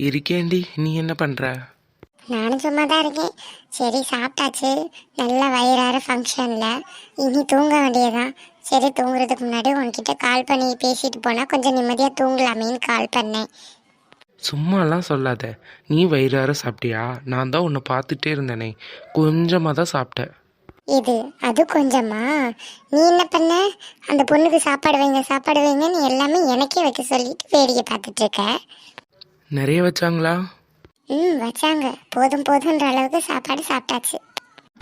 இருக்கேன்டி, நீ என்ன பண்ற? நானும் சும்மா தான் இருக்கேன். சரி, சாப்பிட்டாச்சு. நல்ல வயிறார ஃபங்க்ஷனில் இனி தூங்க வேண்டியதான். சரி, தூங்குறதுக்கு முன்னாடி உன்கிட்ட கால் பண்ணி பேசிட்டு போனால் கொஞ்சம் நிம்மதியாக தூங்கலாமேன்னு கால் பண்ணேன். சும்மாலாம் சொல்லாத. நீ வயிறார சாப்பிட்டியா? நான் தான் உன்னை பார்த்துட்டே இருந்தேனே, கொஞ்சமாக தான் சாப்பிட்டேன். இது அது கொஞ்சமா? நீ என்ன பண்ண? அந்த பொண்ணுக்கு சாப்பாடு வைங்க சாப்பாடு வைங்கன்னு எல்லாமே எனக்கே வைக்க சொல்லிட்டு வேடிக்கை பார்த்துட்டு இருக்க. நிறைய வச்சாங்களா? வச்சாங்க. போதும் போதுன்ற அளவுக்கு சாப்பாடு சாப்பிட்டாச்சு.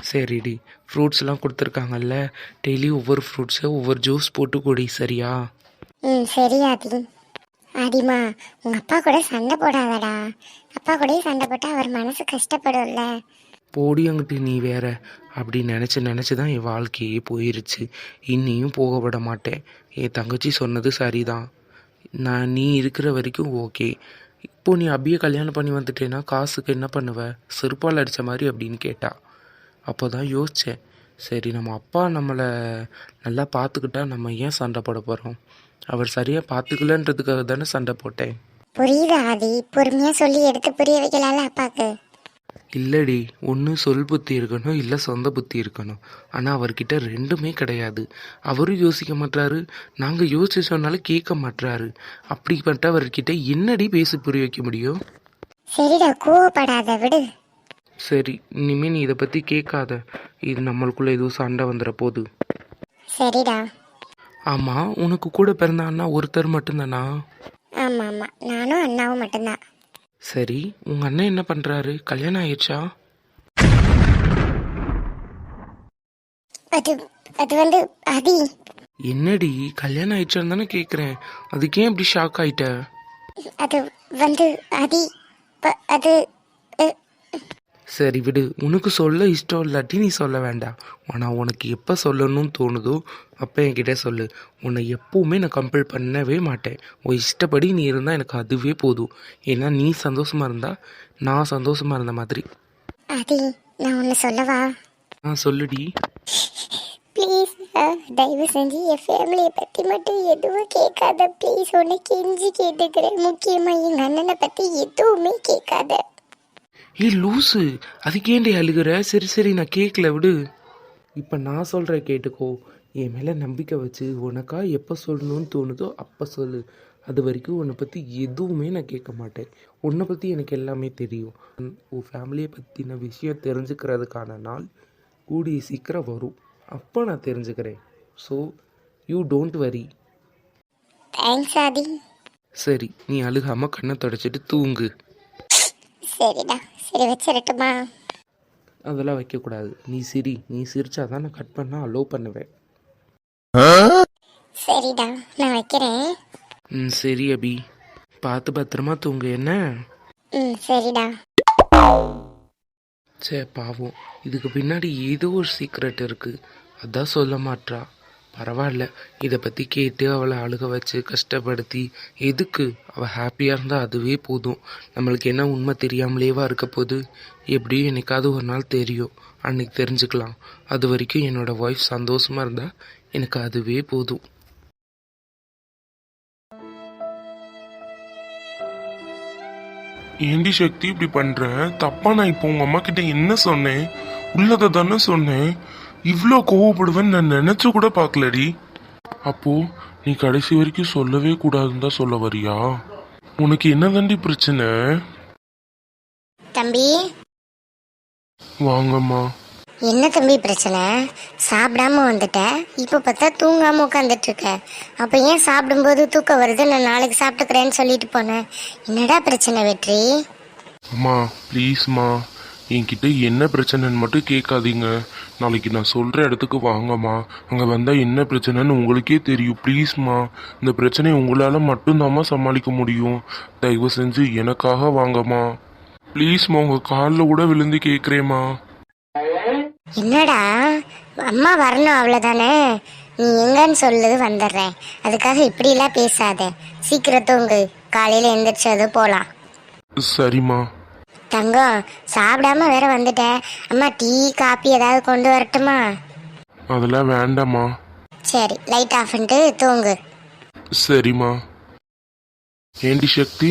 சரிடி, ஃப்ரூட்ஸ்லாம் கொடுத்துருக்காங்கல்ல, டெய்லி ஒவ்வொரு ஃப்ரூட்ஸை ஒவ்வொரு ஜூஸ் போட்டு குடி, சரியா? சரி ஆதி. ஆதிமா, உங்க அப்பா கூட சண்டை போடாதடா. அப்பா கூடயே சண்டை போட்டா அவர் மனசு கஷ்டப்படும்ல. போடி அங்கிட்டு, நீ வேற. அப்படி நினச்சி தான் என் வாழ்க்கையே போயிருச்சு. இன்னியும் போக விட மாட்டேன். என் தங்கச்சி சொன்னது சரிதான். நீ இருக்கிற வரைக்கும் ஓகே. இப்போ நீ அபியை கல்யாணம் பண்ணி வந்துட்டேன்னா காசுக்கு என்ன பண்ணுவ? செருப்பால் அடித்த மாதிரி அப்படின்னு கேட்டா. அப்போ தான் யோசித்தேன், சரி நம்ம அப்பா நம்மளை நல்லா பார்த்துக்கிட்டா நம்ம ஏன் சண்டை போட போகிறோம்? அவர் சரியாக பார்த்துக்கலன்றதுக்காக தானே சண்டை போட்டேன். புரியுது ஆதி, பொறுமையா சொல்லி எடுத்து புரிய வைக்கலாம்ல அப்பாக்கு. இல்லடி, ஒன்று சொல் புத்தி இருக்கணும், இல்லை சொந்த புத்தி இருக்கணும். ஆனால் அவர்கிட்ட ரெண்டுமே கிடையாது. அவரும் யோசிக்க மாட்டாரு, நாங்கள் யோசிச்சு சொன்னாலும் கேட்க மாட்டாரு. அப்படிப்பட்டவர்கிட்ட என்னடி பேசி புரிய வைக்க முடியும்? சரிடா, கோவப்படாத, விடு. சரி, இனிமேல் நீ இதை பற்றி கேட்காத. இது நம்மளுக்குள்ள எதுவும் சண்டை வந்துட போகுது. சரிடா. ஆமாம், உனக்கு கூட பிறந்த அண்ணா ஒருத்தர் மட்டும்தானா? ஆமா ஆமா, நானும் அண்ணாவும் மட்டும்தான். சரி, உங்கள் அண்ணன் என்ன பண்ணுறாரு? கல்யாணம் ஆயிடுச்சா? அது அது வந்து ஆதி. என்னடி, கல்யாணம் ஆயிடுச்சான்னு தானே கேட்குறேன். அதுக்கே இப்படி ஷாக் ஆயிட்ட? அது வந்து ஆதி, அது சரி விடு, உனக்கு சொல்ல இஷ்டம் இல்லாட்டி நீ சொல்ல வேண்டாம். ஆனால் உனக்கு எப்போ சொல்லணும்னு தோணுதோ அப்போ என்கிட்ட சொல்லு. உன்னை எப்பவுமே நான் கம்பல் பண்ணவே மாட்டேன். உன் இஷ்டப்படி நீ இருந்தால் எனக்கு அதுவே போதும். ஏன்னா நீ சந்தோஷமாக இருந்தால் நான் சந்தோஷமாக இருந்த மாதிரி. ஆதி, நான் ஒன்று சொல்லவா? சொல்லுடி. ப்ளீஸ், தயவு செஞ்சு என் ஃபேமிலியை பற்றி மட்டும் எதுவும் கேட்காத ப்ளீஸ். உன்னை கெஞ்சி கேட்டுக்கிறேன். முக்கியமாக எங்கள் அண்ணனை பற்றி எதுவுமே கேட்காத. ஏய் லூசு, அதுக்கேண்டி அழுகிற? சரி சரி, நான் கேட்கல, விடு. இப்போ நான் சொல்கிற கேட்டுக்கோ. என் மேலே நம்பிக்கை வச்சு உனக்கா எப்போ சொல்லணும்னு தோணுதோ அப்போ சொல்லு. அது வரைக்கும் உன்னை பற்றி எதுவுமே நான் கேட்க மாட்டேன். உன்னை பற்றி எனக்கு எல்லாமே தெரியும். உன் ஃபேமிலியை பற்றின விஷயம் தெரிஞ்சுக்கிறதுக்கான நாள் கூடிய சீக்கிரம் வரும். அப்போ நான் தெரிஞ்சுக்கிறேன். So you don't worry. Thanks Aadhi. சரி, நீ அழுகாமல் கண்ணை தொடச்சிட்டு தூங்கு. சரிடா, சரி வச்சிடட்டுமா? அதெல்லாம் வைக்கக்கூடாது. நீ சிரிச்சாதான் நான் கட் பண்ண அலோவ் பண்ணுவேன். சரிடா, நான் வைக்கிறேன். சரி அபி, பார்த்து பத்திரமா தூங்கு என்ன? சரிடா. சே பாவம், இதுக்கு பின்னாடி ஏதோ ஒரு சீக்ரெட் இருக்கு. அதான் சொல்ல மாட்றா. பரவாயில்ல, இதை பற்றி கேட்டு அவளை அழுக வச்சு கஷ்டப்படுத்தி எதுக்கு? அவள் ஹாப்பியாக இருந்தால் அதுவே போதும். நம்மளுக்கு என்ன உண்மை தெரியாமலேவா இருக்க போகுது? எப்படியும் என்னைக்காவது ஒரு நாள் தெரியும், அன்னைக்கு தெரிஞ்சுக்கலாம். அது வரைக்கும் என்னோட ஒய்ஃப் சந்தோஷமாக இருந்தால் எனக்கு அதுவே போதும். ஏண்டி சக்தி இப்படி பண்ற? தப்பா நான் இப்போ உங்க அம்மா கிட்ட என்ன சொன்னேன்? உள்ளதை தானே சொன்னேன். இவ்வளோ கோவப்படுவேன்னு நான் நினைச்சு கூட பார்க்கலடி. அப்போ நீ கடைசி வரைக்கும் சொல்லவே கூடாதுன்னு தான் சொல்ல வரியா? உனக்கு என்ன தாண்டி பிரச்சனை? தம்பி, வாங்கம்மா. என்ன தம்பி பிரச்சனை? சாப்பிடாம வந்துட்ட, இப்போ பார்த்தா தூங்காம உட்காந்துட்டு இருக்க. அப்போ ஏன் சாப்பிடும்போது தூக்கம் வருது, நான் நாளைக்கு சாப்பிட்டுக்கிறேன்னு சொல்லிட்டு போனேன். என்னடா பிரச்சனை வெற்றி? அம்மா ப்ளீஸ்மா, என்கிட்ட என்ன பிரச்சனைன்னு மட்டும் கேட்காதீங்க. நாளைக்கு நான் சொல்கிற இடத்துக்கு வாங்கம்மா. அங்கே வந்தால் என்ன பிரச்சனைன்னு உங்களுக்கே தெரியும். ப்ளீஸ்மா, இந்த பிரச்சனையை உங்களால் மட்டும்தாம்மா சமாளிக்க முடியும். தயவு செஞ்சு எனக்காக வாங்கம்மா. ப்ளீஸ்மா, உங்கள் காலில் கூட விழுந்து கேட்குறேம்மா. என்னடா, அம்மா வரணும் அவ்வளோதானே. நீ எங்கன்னு சொல்லு, வந்துடுறேன். அதுக்காக இப்படிலாம் பேசாத. சீக்கிரம் தூங்கு, காலையில் எந்திரிச்சது போகலாம். சரிம்மா. தங்கம், சாப்பிடாம வேற வந்துட்ட. அம்மா டீ காப்பி ஏதாவது கொண்டு வரட்டுமா? அதெல்லாம் வேண்டாம்மா. சரி, லைட் ஆஃப் பண்ணிட்டு தூங்கு. சரிம்மா. ஏண்டி சக்தி,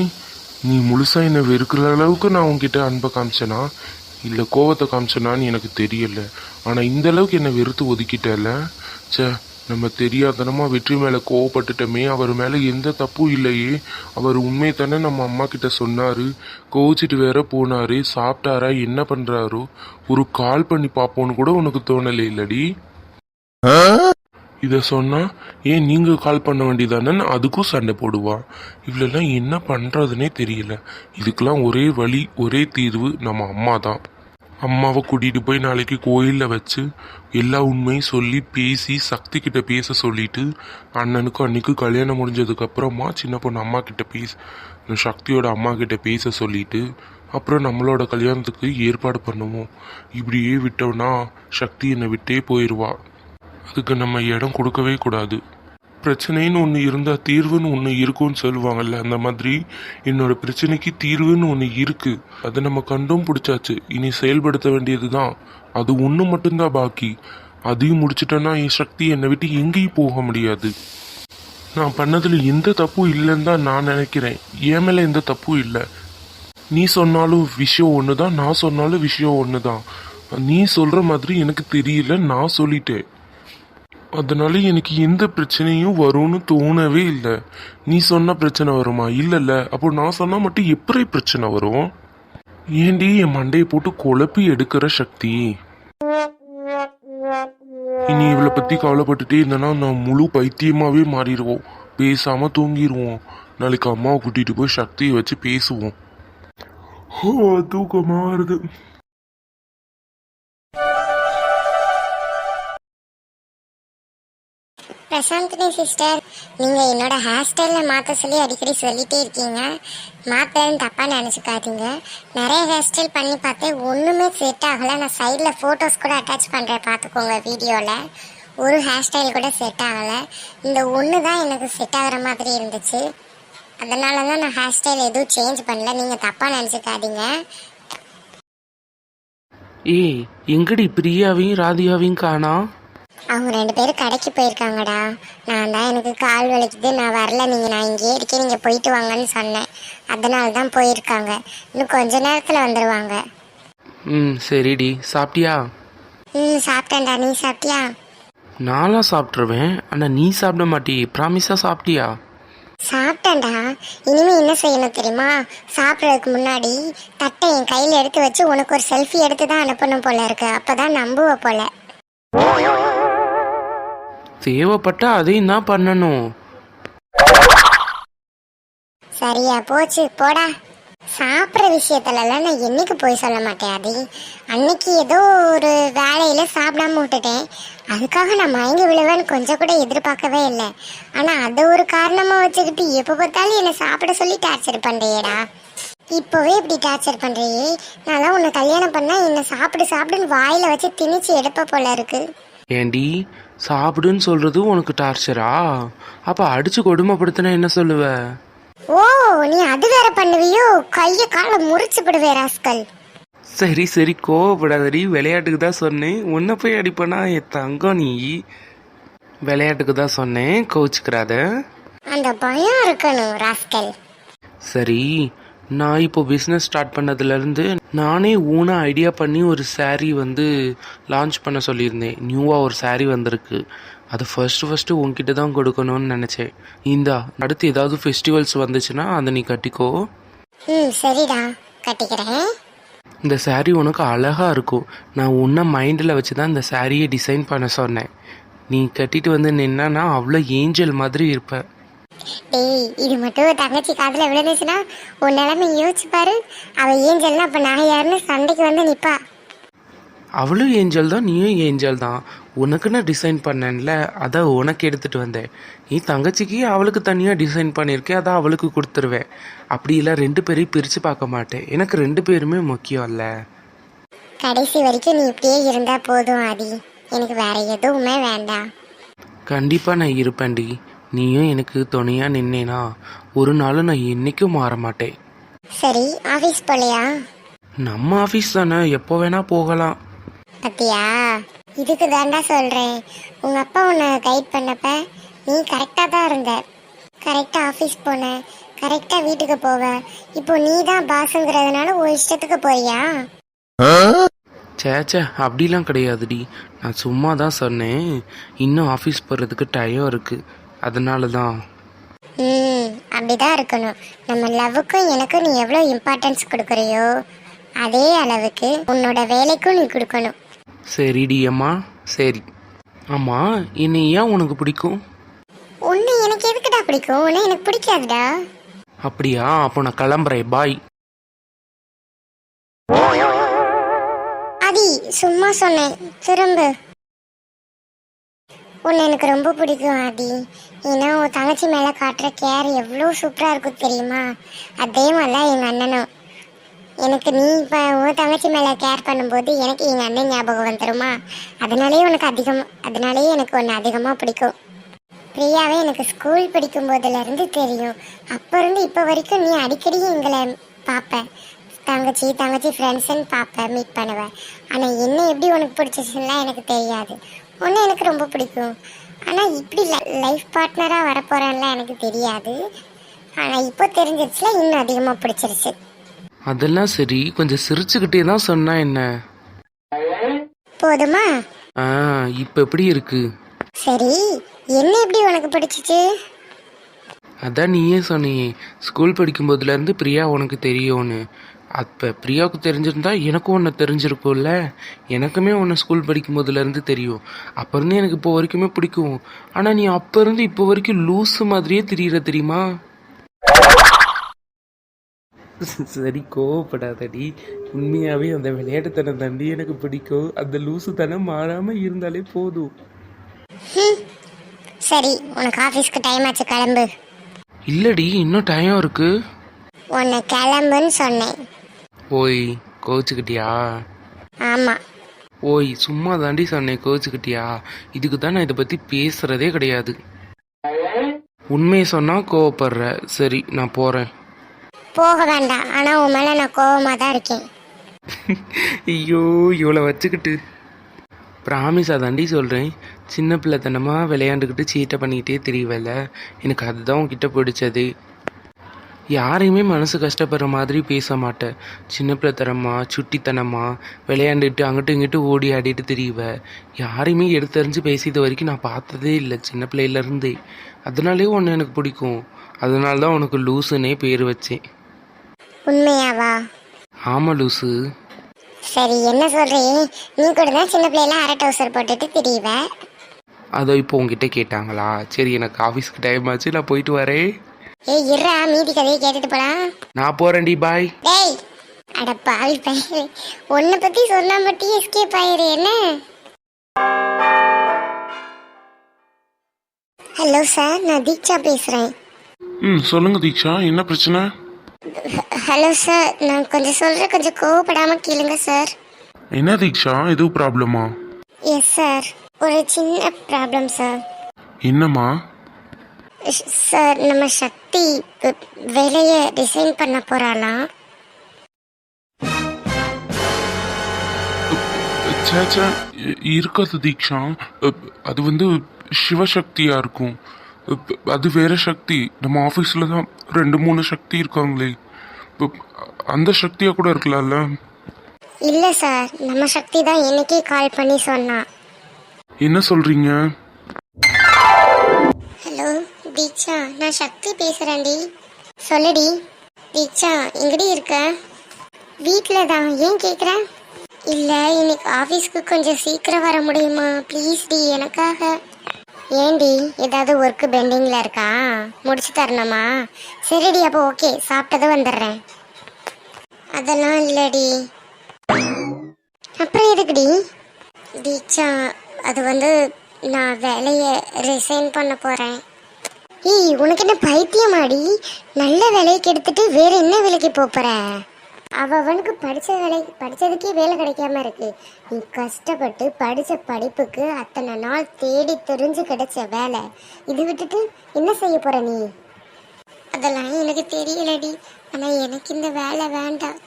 நீ முழுசா என்னை வெறுக்கிற அளவுக்கு நான் உன்கிட்ட அன்பை காமிச்சேனா இல்லை கோவத்தை காமிச்சேனான்னு எனக்கு தெரியல. ஆனால் இந்த அளவுக்கு என்னை வெறுத்து ஒதுக்கிட்டல. ச்சே, நம்ம தெரியாதனமா வெற்றி மேலே கோவப்பட்டுட்டோமே. அவர் மேலே எந்த தப்பும் இல்லையே. அவர் உண்மை தானே நம்ம அம்மா கிட்ட சொன்னாரு. கோச்சிட்டு வேற போனாரு. சாப்பிட்டாரா, என்ன பண்றாரோ, ஒரு கால் பண்ணி பார்ப்போன்னு கூட உனக்கு தோணலை இல்லடி? இதை சொன்னா ஏன் நீங்க கால் பண்ண வேண்டியதானே அதுக்கும் சண்டை போடுவா. இவ்வளெல்லாம் என்ன பண்றதுனே தெரியல. இதுக்கெல்லாம் ஒரே வழி, ஒரே தீர்வு நம்ம அம்மா தான். அம்மாவை கூட்டிட்டு போய் நாளைக்கு கோயில்ல வச்சு எல்லா உண்மையும் சொல்லி பேசி சக்தி கிட்ட பேச சொல்லிட்டு, அண்ணனுக்கும் அன்னைக்கு கல்யாணம் முடிஞ்சதுக்கு அப்புறமா சின்ன பொண்ணு அம்மா கிட்ட சக்தியோட அம்மா கிட்ட பேச சொல்லிட்டு அப்புறம் நம்மளோட கல்யாணத்துக்கு ஏற்பாடு பண்ணுவோம். இப்படியே விட்டோம்னா சக்தி என்னை விட்டே போயிடுவா. அதுக்கு நம்ம இடம் கொடுக்கவே கூடாது. பிரச்சனைன்னு ஒன்று இருந்தால் தீர்வுன்னு ஒன்று இருக்கும்னு சொல்லுவாங்கல்ல, அந்த மாதிரி என்னோட பிரச்சனைக்கு தீர்வுன்னு ஒன்று இருக்கு. அதை நம்ம கண்டும் பிடிச்சாச்சு. இனி செயல்படுத்த வேண்டியது தான். அது ஒன்று மட்டும்தான் பாக்கி. அதையும் முடிச்சிட்டேன்னா என் சக்தி என்னை விட்டு எங்கேயும் போக முடியாது. நான் பண்ணதில் எந்த தப்பும் இல்லைன்னு தான் நான் நினைக்கிறேன். என் மேலே எந்த தப்பும் இல்லை. நீ சொன்னாலும் விஷயம் ஒன்று தான், நான் சொன்னாலும் விஷயம் ஒன்று தான். நீ சொல்கிற மாதிரி எனக்கு தெரியல, நான் சொல்லிட்டேன். அதனால எனக்கு எந்த பிரச்சனையும் வரும்னு தோணவே இல்லை. நீ சொன்ன பிரச்சனை வருமா? இல்லைல்ல. அப்போ நான் சொன்னா மட்டும் எப்படி பிரச்சனை வரும்? ஏண்டி என் மண்டையை போட்டு குழப்பி எடுக்கிற சக்தி? இனி இவளை பத்தி கவலைப்பட்டுட்டே இருந்தேன்னா நான் முழு பைத்தியமாவே மாறிடுவோம். பேசாம தூங்கிடுவோம். நாளைக்கு அம்மாவை கூட்டிட்டு போய் சக்தியை வச்சு பேசுவோம். தூக்கமா வருது. பிரசாந்தினி சிஸ்டர், நீங்கள் என்னோட ஹேர் ஸ்டைலில் மாற்ற சொல்லி அடிக்கடி சொல்லிகிட்டே இருக்கீங்க. மாற்றன்னு தப்பாக நினச்சிக்காதீங்க. நிறைய ஹேர் ஸ்டைல் பண்ணி பார்த்தேன், ஒன்றுமே செட் ஆகலை. நான் சைடில் ஃபோட்டோஸ் கூட அட்டாச் பண்ணுறேன், பார்த்துக்கோங்க வீடியோவில். ஒரு ஹேர் ஸ்டைல் கூட செட் ஆகலை. இந்த ஒன்று தான் எனக்கு செட் ஆகிற மாதிரி இருந்துச்சு. அதனால தான் நான் ஹேர் ஸ்டைல் எதுவும் சேஞ்ச் பண்ணல. நீங்கள் தப்பாக நினச்சிக்காதீங்க. ஏய், எங்கடி பிரியாவையும் ராதிகாவையும் காணா? அவங்க 2 பேரும் கடைக்கு போயிருக்காங்கடா. நான் தான் எனக்கு கால் வலிக்குது, நான் வரல, நான் இங்கேயே இருக்கேன், நீங்கள் போயிட்டு வாங்கன்னு சொன்னேன். அதனால தான் போயிருக்காங்க. இன்னும் கொஞ்ச நேரத்தில் வந்துடுவாங்க. சரிடி. சாப்பிட்டியா? சாப்பிட்டேன்டா. நீ சாப்பிட்டியா? நான்லாம் சாப்பிட்ருவேன், ஆனால் நீ சாப்பிட மாட்டியே. ப்ராமிஸாக சாப்பிட்டியா? சாப்பிட்டேன்டா. இனிமே என்ன செய்யணும் தெரியுமா? சாப்பிட்றதுக்கு முன்னாடி தட்டை என் கையில் எடுத்து வச்சு உனக்கு ஒரு செல்ஃபி எடுத்து தான் அனுப்பணும் போல இருக்கு. அப்போதான் நம்புவ போல. தேவைப்பட்டா அதையும் தான் பண்ணணும். சரியா போச்சு, போடா. சாப்பிட்ற விஷயத்துலலாம் நான் என்னைக்கு போய் சொல்ல மாட்டேன். அது அன்னைக்கு ஏதோ ஒரு வேலையில சாப்பிடாம விட்டுட்டேன். அதுக்காக நான் மயங்கி விழுவேன்னு கொஞ்சம் கூட எதிர்பார்க்கவே இல்லை. ஆனால் அதை ஒரு காரணமாக வச்சுக்கிட்டு எப்போ பார்த்தாலும் என்னை சாப்பிட சொல்லி டார்ச்சர் பண்ணுறியேடா. இப்போவே இப்படி டார்ச்சர் பண்ணுறியே. நான் உன்னை கல்யாணம் பண்ணால் என்னை சாப்பிடுன்னு வாயில் வச்சு திணிச்சு எடுப்ப போல இருக்கு. ஏண்டி, சாப்பிடுன்னு சொல்றது உனக்கு டார்ச்சரா? அப்ப அடிச்சு கொடுமைப்படுத்தினா என்ன சொல்லுவ? ஓ, நீ அது வேற பண்ணுவியோ? கைய காலை முறிச்சு விடுவே ராஸ்கல். சரி சரி, கோவப்படாதடி. விளையாட்டுக்கு தான் சொன்னேன். உன்னை போய் அடிப்பனா என் தங்கம் நீ. விளையாட்டுக்கு தான் சொன்னேன், கோச்சுக்கிறாத. அந்த பயம் இருக்கணும் ராஸ்கல். சரி, நான் இப்போ பிஸ்னஸ் ஸ்டார்ட் பண்ணதுலேருந்து நானே ஓனாக ஐடியா பண்ணி ஒரு saree வந்து லான்ச் பண்ண சொல்லியிருந்தேன். நியூவாக ஒரு saree வந்திருக்கு. அது ஃபர்ஸ்ட்டு உன்கிட்ட தான் கொடுக்கணும்னு நினச்சேன். இந்தா, அடுத்து ஏதாவது ஃபெஸ்டிவல்ஸ் வந்துச்சுன்னா அதை நீ கட்டிக்கோ. சரிடா, கட்டிக்கிறேன். இந்த saree உனக்கு அழகாக இருக்கும். நான் உன்னை மைண்டில் வச்சு தான் இந்த சாரியை டிசைன் பண்ண சொன்னேன். நீ கட்டிட்டு வந்து நின்னா அவ்வளோ ஏஞ்சல் மாதிரி இருப்ப. டேய், இது மட்டும் தங்கச்சி காதுல விழுந்துச்சுன்னா உன் நிலைமை யோசிச்சு பாரு. அவ ஏஞ்சல்னா அப்ப நான் யாருன்னு சண்டைக்கு வந்து நிப்பா. அவளும் ஏஞ்சல் தான், நீயும் ஏஞ்சல் தான். உனக்குன்னு டிசைன் பண்ணேன்ல, அதை உனக்கு எடுத்துட்டு வந்தேன். நீ தங்கச்சிக்கு அவளுக்கு தனியாக டிசைன் பண்ணியிருக்கேன், அதை அவளுக்கு கொடுத்துருவேன். அப்படி இல்லை, 2 பேரையும் பிரித்து பார்க்க மாட்டேன். எனக்கு 2 பேருமே முக்கியம் இல்லை. கடைசி வரைக்கும் நீ இப்படியே இருந்தா போதும் ஆதி. எனக்கு வேற எதுவுமே வேண்டாம். கண்டிப்பாக நான் இருப்பேன்டி. நீயும் எனக்கு துணையாக நின்னேனா ஒரு நாளும் நான் என்னைக்கும் மாற மாட்டேன். சரி, ஆஃபீஸ் போலையா? நம்ம ஆஃபீஸ் தானே, எப்போ வேணா போகலாம். பத்தியா, இதுக்கு தாண்டா சொல்றேன். உங்க அப்பா உன்னை கைட் பண்ணப்ப நீ கரெக்டா தான் இருந்த. கரெக்டா ஆஃபீஸ் போன, கரெக்டாக வீட்டுக்கு போவ. இப்போ நீ தான் பாஸுங்கிறதுனால உன் இஷ்டத்துக்கு போறியா? சேச்சே அப்படிலாம் கிடையாதுடி. நான் சும்மா தான் சொன்னேன். இன்னும் ஆஃபீஸ் போகிறதுக்கு டைம் இருக்குது, அதனால தான். அப்படிதான் இருக்கணும். நம்ம லவ்வுக்கும் எனக்கும் நீ எவ்வளோ இம்பார்ட்டன்ஸ் கொடுக்குறியோ அதே அளவுக்கு உன்னோட வேலைக்கும் நீ கொடுக்கணும். சரிடி அம்மா, சரி. ஆமாம், என்னை ஏன் உனக்கு பிடிக்கும்? உன்னை எனக்கு எதுக்குடா பிடிக்கும்? உன்னை எனக்கு பிடிக்காதுடா. அப்படியா? அப்போ நான் கிளம்புறேன், பாய். அதி சும்மா சொன்னேன், திரும்ப. உன்னை எனக்கு ரொம்ப பிடிக்கும் ஆதி. ஏன்னா உன் தங்கச்சி மேலே காட்டுற கேர் எவ்வளோ சூப்பராக இருக்கும் தெரியுமா? அதே மாதிரிலாம் எங்கள் அண்ணனும். எனக்கு நீ இப்போ உன் தங்கச்சி மேலே கேர் பண்ணும்போது எனக்கு எங்கள் அண்ணன் ஞாபகம் வந்துடுமா? அதனாலேயே எனக்கு ஒன்று அதிகமாக பிடிக்கும். பிரியாவே எனக்கு ஸ்கூல் படிக்கும் போதுலேருந்து தெரியும். அப்போ இருந்து இப்போ வரைக்கும் நீ அடிக்கடி எங்களை பார்ப்ப. தங்கச்சி ஃப்ரெண்ட்ஸுன்னு பார்ப்ப, மீட் பண்ணுவேன். ஆனால் என்ன எப்படி உனக்கு பிடிச்சிச்சுலாம் எனக்கு தெரியாது. ஒன்று எனக்கு ரொம்ப பிடிக்கும். ஆனால் இப்படி லைஃப் பார்ட்னராக வரப்போகிறேன்லாம் எனக்கு தெரியாது. ஆனால் இப்போ தெரிஞ்சிருச்சுல, இன்னும் அதிகமாக பிடிச்சிருச்சு. அதெல்லாம் சரி, கொஞ்சம் சிரிச்சுக்கிட்டே தான் சொன்னா என்ன? போதுமா? இப்போ எப்படி இருக்கு? சரி, என்ன எப்படி உனக்கு பிடிச்சிச்சு? அதான் நீயே சொன்னியே, ஸ்கூல் படிக்கும்போதுலேருந்து பிரியா உனக்கு தெரியும்னு. அப்போ பிரியாவுக்கு தெரிஞ்சிருந்தா எனக்கும் ஒன்று தெரிஞ்சிருக்கும்ல. எனக்குமே ஒன்று ஸ்கூல் படிக்கும்போதுலேருந்து தெரியும். அப்போ இருந்து எனக்கு இப்போ வரைக்குமே பிடிக்கும். ஆனால் நீ அப்போ இருந்து இப்போ வரைக்கும் லூஸு மாதிரியே தெரியுற, தெரியுமா? சரி, கோவப்படாதடி. உண்மையாகவே அந்த விளையாட்டுத்தனம் தாண்டி எனக்கு பிடிக்கும். அந்த லூசு தனம் மாறாமல் இருந்தாலே போதும். சரி, உனக்கு ஆஃபீஸ்க்கு டைம் ஆச்சு, கிளம்பு. இல்லடி, இன்னும் டைம் இருக்கு. உன்னை கிளம்புன்னு சொன்னேன். ஓய், கோச்சுக்கிட்டியா? ஆமாம். ஓய், சும்மா தாண்டி சொன்னேன், கோச்சுக்கிட்டியா? இதுக்கு தான் நான் இதை பற்றி பேசுகிறதே கிடையாது. உண்மையை சொன்னால் கோவப்படுற. சரி, நான் போகிறேன். போக வேண்டாம், ஆனால் உன் மேலே நான் கோவமாக தான் இருக்கேன். ஐயோ, இவ்வளோ வச்சுக்கிட்டு. ப்ராமிஸாக தாண்டி சொல்கிறேன். சின்ன பிள்ளைத்தனமாக விளையாண்டுக்கிட்டு சீட்டை பண்ணிக்கிட்டே தெரியவில்ல. எனக்கு அதுதான் உன்கிட்ட பிடிச்சது. யாரையுமே மனசு கஷ்டப்படுற மாதிரி பேச மாட்டேன். சின்ன பிள்ளைத்தனமா சுட்டித்தனமா விளையாண்டுட்டு அங்கிட்டு இங்கிட்டு ஓடி ஆடிட்டு தெரியவ. யாரையுமே எடுத்தறிஞ்சு பேசியது வரைக்கும் நான் பார்த்ததே இல்லை சின்ன பிள்ளையிலேருந்தே. அதனாலே உன்னை எனக்கு பிடிக்கும். அதனால தான் உனக்கு லூசுன்னே பேர் வச்சேன். உண்மையாவா? ஆமாம், லூசு. சரி, என்ன சொல்கிறேன்? நீ கூட தான் சின்ன பிள்ளைலாம் அரை டவுசர் போட்டுட்டு தெரியவ. அதை இப்போ உங்ககிட்ட கேட்டாங்களா? சரி, எனக்கு ஆஃபீஸ்க்கு டைம் ஆச்சு, நான் போயிட்டு வரேன். ஏய், இருடா, மீதி கதையை கேட்டுட்டு போலாம். நான் போறேன்டி, பாய். டேய், அட பாவி பையன், உன்னை பத்தி சொன்னா மட்டும் எஸ்கேப் ஆயிரு என்ன? ஹலோ சார், நான் தீக்ஷா பேசுறேன். சொல்லுங்க தீக்ஷா, என்ன பிரச்சனை? ஹலோ சார், நான் கொஞ்சம் சொல்றேன், கொஞ்சம் கோவப்படாம கேளுங்க சார். என்ன தீக்ஷா, எதுவும் ப்ராப்ளமா? எஸ் சார், ஒரு சின்ன ப்ராப்ளம் சார். என்னம்மா? சார், நம்ம சக்தி வேலையை ரிசைன் பண்ண போறாளாம். சேச்சா, இருக்காது தீக்ஷா. அது சிவசக்தியா இருக்கும். அது வேற சக்தி. நம்ம ஆஃபீஸில் தான் 2-3 சக்தி இருக்காங்களே, அந்த சக்தியாக கூட இருக்கலாம்ல. இல்லை சார், நம்ம சக்தி தான் இன்னைக்கே கால் பண்ணி சொன்னா. என்ன சொல்றீங்க? ஹலோ தீக்ஷா, நான் சக்தி பேசுறேன்டி. சொல்லுடி. தீக்ஷா, எங்கடி இருக்க? வீட்டில் தான். ஏன் கேட்குற? இல்லை, இன்னைக்கு ஆஃபீஸ்க்கு கொஞ்சம் சீக்கிரம் வர முடியுமா ப்ளீஸ் டி, எனக்காக. ஏண்டி, ஏதாவது ஒர்க்கு பெண்டிங்கில் இருக்கா? முடிச்சு தரணுமா? சரிடி, அப்போ ஓகே, சாப்பிட்டதும் வந்துடுறேன். அதெல்லாம் இல்லடி. அப்புறம் எதுக்குடி? தீக்ஷா, அது நான் வேலையை ரிசைன் பண்ண போகிறேன். ஏய், உனக்கு என்ன பைத்தியமாடி? நல்ல வேலைக்கு எடுத்துட்டு வேற என்ன வேலைக்கு போகிற? அவனுக்கு படித்ததுக்கே வேலை கிடைக்காம இருக்கு. நீ கஷ்டப்பட்டு படித்த படிப்புக்கு அத்தனை நாள் தேடி தெரிஞ்சு கிடைச்ச வேலை, இது விட்டுட்டு என்ன செய்ய போற நீ? அதெல்லாம் எனக்கு தெரியலடி. ஆனால் எனக்கு இந்த வேலை வேண்டாம்.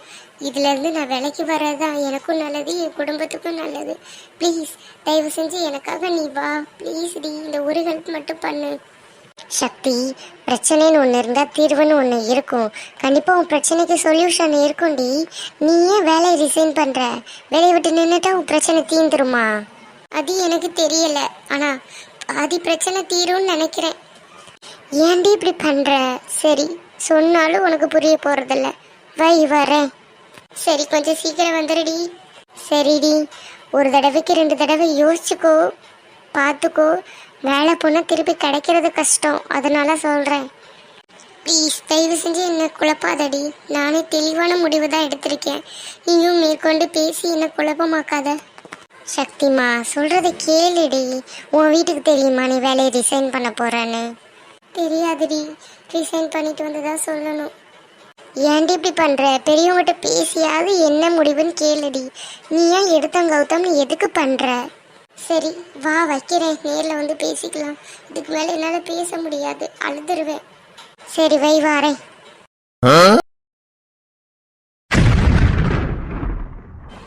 இதுலேருந்து நான் வேலைக்கு வர்றதுதான் எனக்கும் நல்லது, என் குடும்பத்துக்கும் நல்லது. ப்ளீஸ், தயவு செஞ்சு எனக்காக நீ வா ப்ளீஸ் டி. இந்த ஒரு ஹெல்ப் மட்டும் பண்ணு. சக்தி, பிரச்சனைன்னு ஒன்று இருந்தால் தீர்வுன்னு ஒன்று இருக்கும். கண்டிப்பாக உன் பிரச்சனைக்கு சொல்யூஷன் இருக்கும்டி. நீ ஏன் வேலையை ரிசைன் பண்ணுற? வேலையை விட்டு நின்றுட்டா உன் பிரச்சனை தீந்துருமா? அது எனக்கு தெரியல, ஆனால் பாதி பிரச்சனை தீரும்னு நினைக்கிறேன். ஏன்டி இப்படி பண்ணுற? சரி, சொன்னாலும் உனக்கு புரிய போகிறதில்ல. வை, வரேன். சரி, கொஞ்சம் சீக்கிரம் வந்துடுடி. சரிடி, ஒரு தடவைக்கு 2 தடவை யோசிச்சுக்கோ, பார்த்துக்கோ. வேலை போனால் திருப்பி கிடைக்கிறது கஷ்டம், அதனால சொல்கிறேன். ப்ளீஸ் தயவு செஞ்சு என்னை குழப்பாதடி. நானே தெளிவான முடிவு தான் எடுத்திருக்கேன். நீயும் மேற்கொண்டு பேசி என்னை குழப்பமாக்காத. சக்திமா, சொல்கிறத கேளுடி. உன் வீட்டுக்கு தெரியுமா நீ வேலையை ரிசைன் பண்ண போகிறேன்னு? தெரியாதுடி. ரிசைன் பண்ணிட்டு வந்து தான் சொல்லணும். ஏன்டி இப்படி பண்ணுற? பெரியவங்ககிட்ட பேசியாவது என்ன முடிவுன்னு கேளுடி. நீ ஏன் எடுத்தம் கௌதம்னு எதுக்கு பண்ணுற? சரி வா, வைக்கிறேன். நேரில் வந்து பேசிக்கலாம். இதுக்கு மேலே என்னால் பேச முடியாது, அழுதுருவேன். சரி வை, வாரேன்.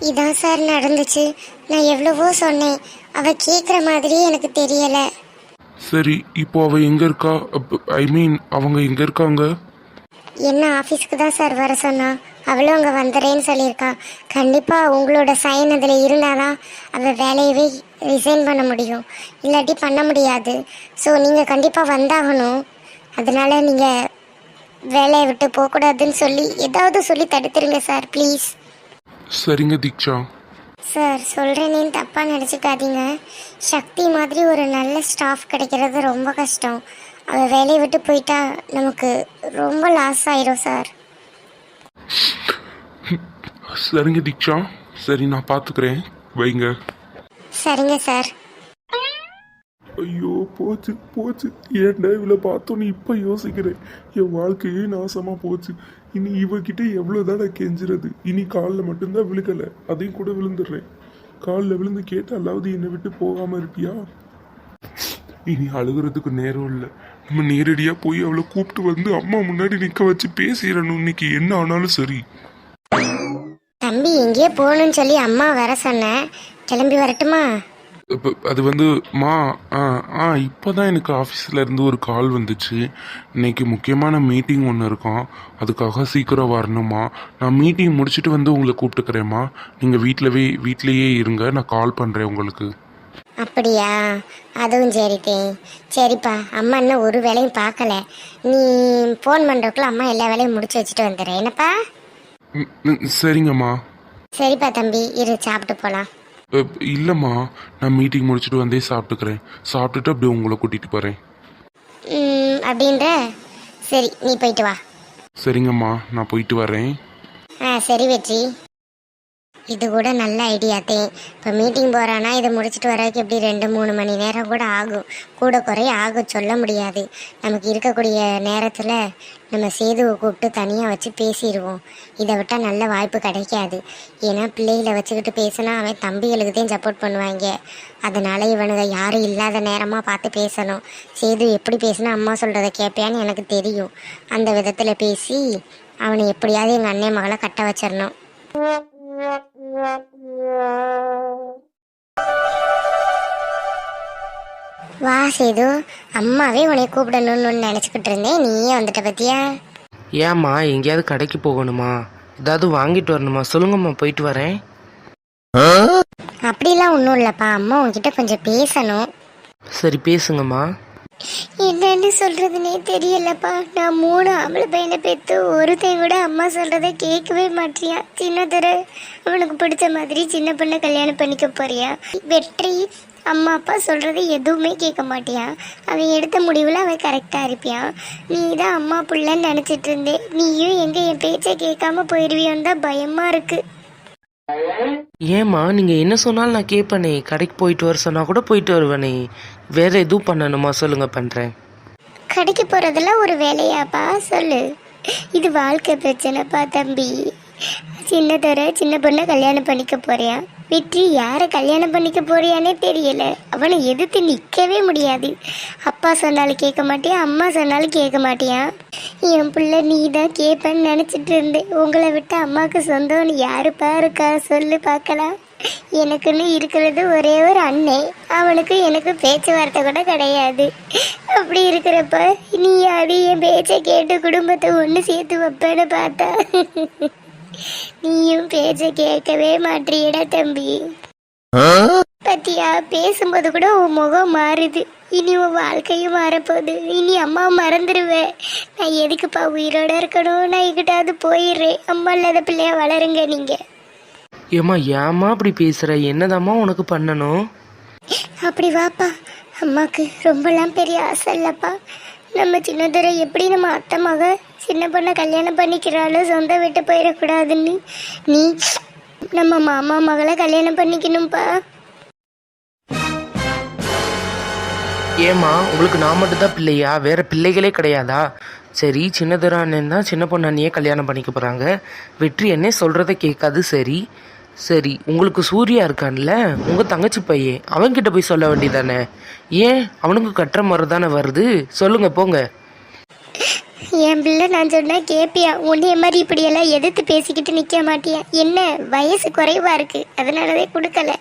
இதான் சார் நடந்துச்சு. நான் எவ்வளவோ சொன்னேன், அவ கேட்குற மாதிரியே எனக்கு தெரியலை. சரி, இப்போ அவ எங்க இருக்கா? ஐ மீன், அவங்க எங்க இருக்காங்க? என்ன ஆஃபீஸ்க்கு தான் சார் வர சொன்னா. அவளும் அங்கே வந்துடுறேன்னு சொல்லியிருக்கா. கண்டிப்பாக உங்களோட சைன் அதில் இருந்தால் தான் அவள் வேலையவே ரிசைன் பண்ண முடியும், இல்லாட்டி பண்ண முடியாது. ஸோ நீங்கள் கண்டிப்பாக வந்தாகணும். அதனால நீங்கள் வேலையை விட்டு போகக்கூடாதுன்னு சொல்லி ஏதாவது சொல்லி தடுத்துருங்க சார், ப்ளீஸ். சரிங்க தீக்ஷா. சார், சொல்கிறேனேன்னு தப்பாக நினச்சிக்காதீங்க. சக்தி மாதிரி ஒரு நல்ல ஸ்டாஃப் கிடைக்கிறது ரொம்ப கஷ்டம். அவள் வேலையை விட்டு போயிட்டா நமக்கு ரொம்ப லாஸ் ஆயிரும் சார். சரிங்க தீக்ஷா, சரி நான் பார்த்துக்கிறேன், வைங்க. சரிங்க சார். ஐயோ, போச்சு போச்சு. ஏன்டா இவளை பார்த்தோன்னு இப்போ யோசிக்கிறேன். என் வாழ்க்கையே நாசமாக போச்சு. இனி இவகிட்ட எவ்வளோதாடா கெஞ்சுறது? இனி காலில் மட்டும்தான் விழுகலை, அதையும் கூட விழுந்துடுறேன். காலில் விழுந்து கேட்டாலாவது என்னை விட்டு போகாமல் இருப்பியா? இனி அழுகிறதுக்கு நேரம் இல்லை. நம்ம நேரடியாக போய் அவளை கூப்பிட்டு வந்து அம்மா முன்னாடி நிற்க வச்சு பேசிடணும். இன்னைக்கு என்ன ஆனாலும் சரி. தம்பி, எங்கேயோ போகணும்னு சொல்லி அம்மா வர சொன்னேன். கிளம்பி வரட்டுமா? அது மா இப்போ தான் எனக்கு ஆஃபீஸில் இருந்து ஒரு கால் வந்துச்சு. இன்னைக்கு முக்கியமான மீட்டிங் ஒன்று இருக்கும், அதுக்காக சீக்கிரம் வரணுமா. நான் மீட்டிங் முடிச்சுட்டு வந்து உங்களை கூப்பிட்டுக்கிறேம்மா. நீங்கள் வீட்டிலையே இருங்க, நான் கால் பண்ணுறேன் உங்களுக்கு. அப்படியா? அதுவும் சரிதே. சரிப்பா, அம்மா இன்னும் ஒரு வேலையும் பார்க்கல. நீ ஃபோன் பண்ணுறதுக்குள்ள அம்மா எல்லா வேலையும் முடிச்சு வச்சுட்டு வந்துடுறேன், என்னப்பா? சரிங்கம்மா. சரிப்பா தம்பி, இரு சாப்பிட்டு போகலாம். இல்லைம்மா, நான் மீட்டிங் முடிச்சுட்டு வந்தே சாப்பிட்டுக்கிறேன். சாப்பிட்டுட்டு அப்படியே உங்களை கூட்டிகிட்டு போகிறேன். அப்படின்ற? சரி, நீ போயிட்டு வா. சரிங்கம்மா, நான் போயிட்டு வரேன். சரி வெற்றி, இது கூட நல்ல ஐடியாத்தே. இப்போ மீட்டிங் போகிறான்னா இதை முடிச்சுட்டு வரதுக்கு எப்படி 2-3 மணி நேரம் கூட ஆகும், கூட குறைய ஆகும், சொல்ல முடியாது. நமக்கு இருக்கக்கூடிய நேரத்தில் நம்ம சேதுவை கூப்பிட்டு தனியாக வச்சு பேசிடுவோம். இதை விட்டால் நல்ல வாய்ப்பு கிடைக்காது. ஏன்னா பிள்ளைகளை வச்சுக்கிட்டு பேசினா அவன் தம்பிகளுக்கு தான் சப்போர்ட் பண்ணுவாங்க. அதனால் இவனுங்க யாரும் இல்லாத நேரமாக பார்த்து பேசணும். சேது எப்படி பேசினா அம்மா சொல்கிறத கேட்பியான்னு எனக்கு தெரியும். அந்த விதத்தில் பேசி அவனை எப்படியாவது எங்கள் அண்ணன் மகளை கட்ட வச்சிடணும். வா சேது, அம்மாவே உன்னை கூப்பிடணும்னு நினச்சிக்கிட்டு இருந்தேன், நீயே வந்துட்ட பத்தியா? ஏம்மா, எங்கேயாவது கடைக்கு போகணுமா? ஏதாவது வாங்கிட்டு வரணுமா? சொல்லுங்கம்மா, போயிட்டு வரேன். அப்படிலாம் ஒன்றும் இல்லைப்பா, அம்மா உன்கிட்ட கொஞ்சம் பேசணும். சரி, பேசுங்கம்மா. என்னன்னு சொல்றதுனே தெரியலப்பா. நான் 3 ஆம்பளை பையனை பெற்று ஒருத்தையும் கூட அம்மா சொல்றதை கேட்கவே மாட்டியா. சின்னதர அவனுக்கு பிடிச்ச மாதிரி சின்ன பொண்ணை கல்யாணம் பண்ணிக்க போறியா? வெற்றி அம்மா அப்பா சொல்றது எதுவுமே கேட்க மாட்டியா. அவன் எடுத்த முடிவில் அவன் கரெக்டாக இருப்பியான். நீ தான் அம்மா பிள்ளைன்னு நினச்சிட்டு இருந்தேன். நீயும் எங்கே என் பேச்சை கேட்காம போயிடுவியோன்னு தான் பயமா இருக்கு. ஏம்மா, நீங்கள் என்ன சொன்னாலும் நான் கேட்பேனே. கடைக்கு போயிட்டு வர சொன்னால் கூட போயிட்டு வருவேனே. வேறு எதுவும் பண்ணணுமா? சொல்லுங்கள், பண்ணுறேன். கடைக்கு போகிறதெல்லாம் ஒரு வேலையாப்பா? சொல்லு. இது வாழ்க்கை பிரச்சனைப்பா தம்பி. சின்ன பொண்ணை கல்யாணம் பண்ணிக்க போறியா? வெற்றி யாரை கல்யாணம் பண்ணிக்க போறியானே தெரியல. அவனை எதிர்த்து நிற்கவே முடியாது. அப்பா சொன்னாலும் கேட்க மாட்டியா, அம்மா சொன்னாலும் கேட்க மாட்டியா. என் பிள்ளை நீ தான் கேட்பேன்னு நினச்சிட்டு இருந்தேன். உங்களை விட்டு அம்மாவுக்கு சொந்தம்னு யாருப்பா இருக்கா? சொல்லு பார்க்கலாம். எனக்குன்னு இருக்கிறது ஒரே ஒரு அண்ணன், அவனுக்கு எனக்கு பேச்சுவார்த்தை கூட கிடையாது. அப்படி இருக்கிறப்ப நீ அது என் பேச்சை கேட்டு குடும்பத்தை ஒன்று சேர்த்து வைப்பேன்னு பார்த்தா நீயும் பேச்சை கேட்கவே மாட்டீடா தம்பி. பத்தியா, பேசும்போது கூட உன் முகம் மாறுது. இனி உன் வாழ்க்கையும் மாறப்போகுது. இனி அம்மா மறந்துடுவேன். நான் எதுக்குப்பா உயிரோட இருக்கணும்? நான் எங்கிட்டாவது போயிடுறேன். அம்மா இல்லாத பிள்ளையா வளருங்க நீங்க. ஏம்மா ஏம்மா அப்படி பேசுகிற? என்னதாம்மா உனக்கு பண்ணணும்? அப்படி வாப்பா. அம்மாவுக்கு ரொம்பலாம் பெரிய ஆசை இல்லைப்பா. நம்ம சின்னதுரை எப்படி நம்ம அத்தை மக சின்ன பொண்ணை கல்யாணம் பண்ணிக்கிறாலும் சொந்த விட்டு போயிடக்கூடாதுன்னு நீ நம்ம மாமா மகளை கல்யாணம் பண்ணிக்கணும்ப்பா. ஏம்மா உங்களுக்கு நான் மட்டும்தான் பிள்ளையா? வேற பிள்ளைகளே கிடையாதா? சரி, சின்னதுரை அண்ணன் தான் சின்ன பொண்ணு அண்ணியே கல்யாணம் பண்ணிக்க போகிறாங்க. வெற்றி அண்ணே சொல்கிறத கேட்காது. சரி சரி, உங்களுக்கு சூர்யா இருக்கான்ல, உங்கள் தங்கச்சி பையன், அவன்கிட்ட போய் சொல்ல வேண்டியதானே? ஏன் அவனுக்கு கட்டுற முறை தானே வருது? சொல்லுங்க போங்க. என் பிள்ளை நான் சொன்னா கேப்பியா? உன்னைய மாதிரி இப்படியெல்லாம் எதிர்த்து பேசிக்கிட்டு நிற்க மாட்டியா? என்ன வயசு குறைவா இருக்கு, அதனாலவே கொடுக்கல.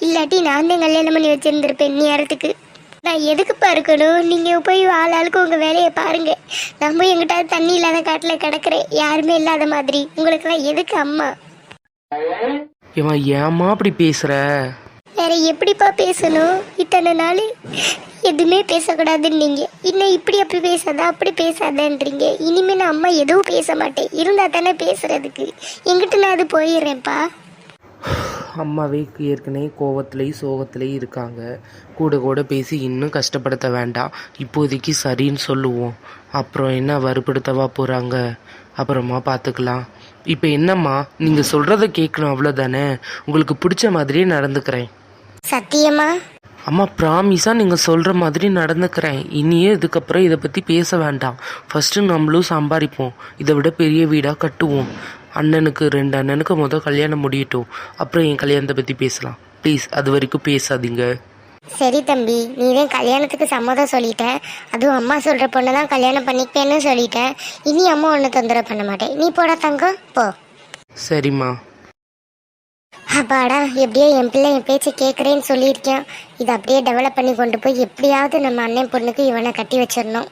இல்லாட்டி நான் தான் கல்யாணம் பண்ணி வச்சிருந்திருப்பேன் நேரத்துக்கு. நான் எதுக்குப்பா இருக்கணும்? நீங்கள் போய் ஆளாளுக்கு உங்கள் வேலையை பாருங்க. நம்ம எங்கிட்டாவது தண்ணி இல்லாத காட்டில் கிடக்குறேன், யாருமே இல்லாத மாதிரி. உங்களுக்கெல்லாம் எதுக்கு அம்மா? ஏம்மா ஏம்மா அப்படி பேசுகிற? வேற எப்படிப்பா பேசணும்? இத்தனை நாள் எதுவுமே பேசக்கூடாதுன்னு நீங்கள் இன்னும் இப்படி அப்படி பேசாத அப்படி பேசாதன்றீங்க. இனிமேல் நான் அம்மா எதுவும் பேச மாட்டேன். இருந்தால் தானே பேசுறதுக்கு. எங்கிட்ட நான் அது போயிடுறேன்ப்பா. அம்மாவே ஏற்கனவே கோவத்துலேயும் சோகத்துலேயும் இருக்காங்க. கூட கூட பேசி இன்னும் கஷ்டப்படுத்த வேண்டாம். இப்போதைக்கு சரின்னு சொல்லுவோம். அப்புறம் என்ன வறுப்படுத்தவா போகிறாங்க? அப்புறமா பார்த்துக்கலாம். இப்போ என்னம்மா, நீங்கள் சொல்கிறத கேட்கணும் அவ்வளோதானே? உங்களுக்கு பிடிச்ச மாதிரியே நடந்துக்கிறேன். சத்தியமா? அம்மா ப்ராமிஸாக நீங்கள் சொல்கிற மாதிரி நடந்துக்கிறேன். இனியே இதுக்கப்புறம் இதை பற்றி பேச வேண்டாம். ஃபஸ்ட்டு நம்மளும் சம்பாதிப்போம். இதை விட பெரிய வீடாக கட்டுவோம். அண்ணனுக்கு 2 அண்ணனுக்கு கல்யாணம் முடியட்டும். அப்புறம் என் கல்யாணத்தை பற்றி பேசலாம். ப்ளீஸ் அது வரைக்கும் பேசாதீங்க. சரி தம்பி, நீதான் கல்யாணத்துக்கு சம்மதம் சொல்லிட்ட. அதுவும் அம்மா சொல்கிற பொண்ணை தான் கல்யாணம் பண்ணிப்பேன்னு சொல்லிட்டேன். இனி அம்மா ஒன்றும் தொந்தரவு பண்ண மாட்டேன். நீ போடா தங்கம், போ. சரிம்மா. அப்பாடா, எப்படியோ என் பிள்ளை என் பேச்சை கேட்குறேன்னு சொல்லியிருக்கேன். இதை அப்படியே டெவலப் பண்ணி கொண்டு போய் எப்படியாவது நம்ம அண்ணன் பொண்ணுக்கு இவனை கட்டி வச்சிடணும்.